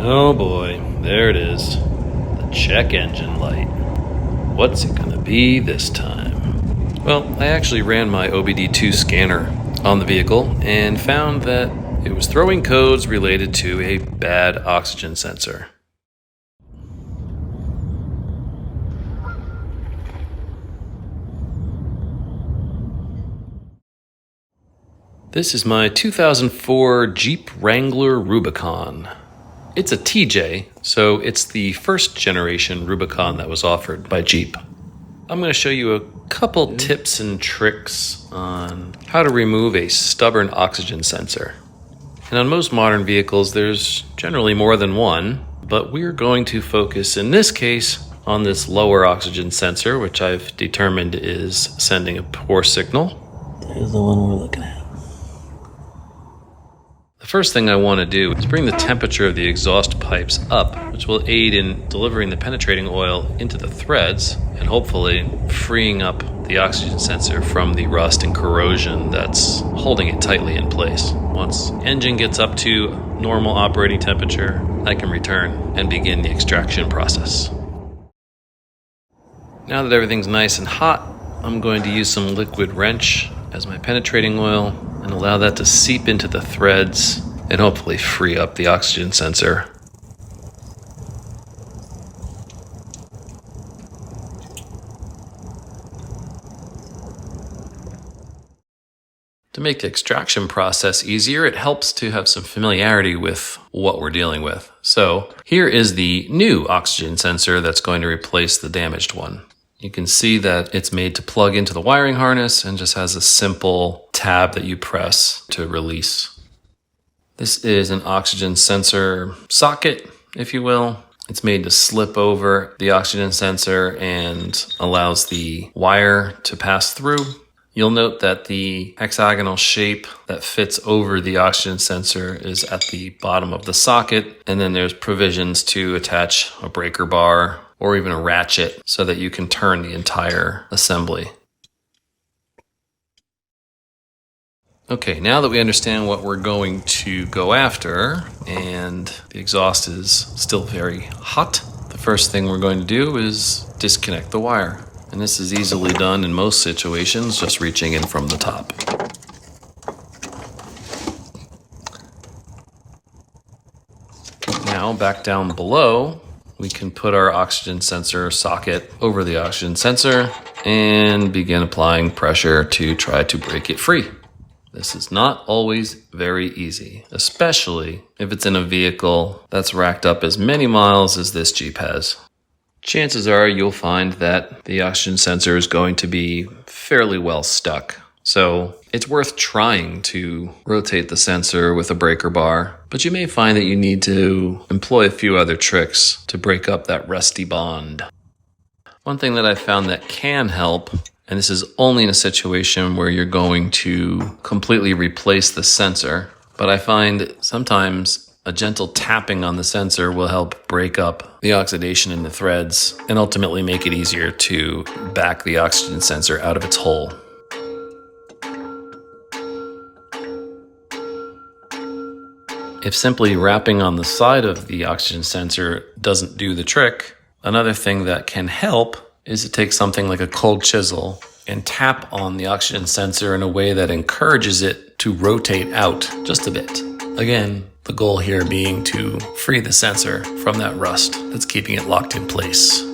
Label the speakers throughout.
Speaker 1: Oh boy, there it is. The check engine light. What's it gonna be this time? Well, I actually ran my OBD2 scanner on the vehicle and found that it was throwing codes related to a bad oxygen sensor. This is my 2004 Jeep Wrangler Rubicon. It's a TJ, so it's the first generation Rubicon that was offered by Jeep. I'm going to show you a couple tips and tricks on how to remove a stubborn oxygen sensor. And on most modern vehicles, there's generally more than one, but we're going to focus in this case on this lower oxygen sensor, which I've determined is sending a poor signal.
Speaker 2: There's the one we're looking at.
Speaker 1: The first thing I want to do is bring the temperature of the exhaust pipes up, which will aid in delivering the penetrating oil into the threads and hopefully freeing up the oxygen sensor from the rust and corrosion that's holding it tightly in place. Once the engine gets up to normal operating temperature, I can return and begin the extraction process. Now that everything's nice and hot, I'm going to use some liquid wrench as my penetrating oil and allow that to seep into the threads and hopefully free up the oxygen sensor. To make the extraction process easier, it helps to have some familiarity with what we're dealing with. So here is the new oxygen sensor that's going to replace the damaged one. You can see that it's made to plug into the wiring harness and just has a simple tab that you press to release. This is an oxygen sensor socket, if you will. It's made to slip over the oxygen sensor and allows the wire to pass through. You'll note that the hexagonal shape that fits over the oxygen sensor is at the bottom of the socket, and then there's provisions to attach a breaker bar or even a ratchet so that you can turn the entire assembly. Okay, now that we understand what we're going to go after and the exhaust is still very hot, the first thing we're going to do is disconnect the wire. And this is easily done in most situations, just reaching in from the top. Now, back down below, we can put our oxygen sensor socket over the oxygen sensor and begin applying pressure to try to break it free. This is not always very easy, especially if it's in a vehicle that's racked up as many miles as this Jeep has. Chances are you'll find that the oxygen sensor is going to be fairly well stuck. So it's worth trying to rotate the sensor with a breaker bar, but you may find that you need to employ a few other tricks to break up that rusty bond. One thing that I found that can help, and this is only in a situation where you're going to completely replace the sensor, but I find sometimes a gentle tapping on the sensor will help break up the oxidation in the threads and ultimately make it easier to back the oxygen sensor out of its hole. If simply wrapping on the side of the oxygen sensor doesn't do the trick, another thing that can help is to take something like a cold chisel and tap on the oxygen sensor in a way that encourages it to rotate out just a bit. Again, the goal here being to free the sensor from that rust that's keeping it locked in place.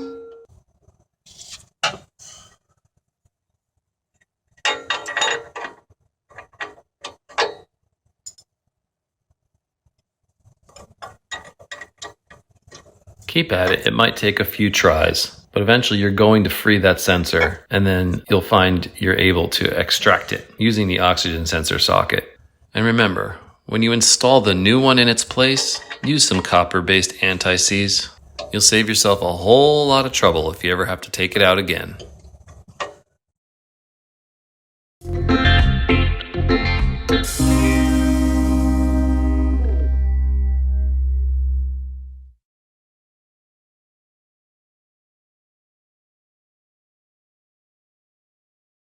Speaker 1: Keep at it. It might take a few tries, but eventually you're going to free that sensor, and then you'll find you're able to extract it using the oxygen sensor socket. And remember, when you install the new one in its place, use some copper-based anti-seize. You'll save yourself a whole lot of trouble if you ever have to take it out again.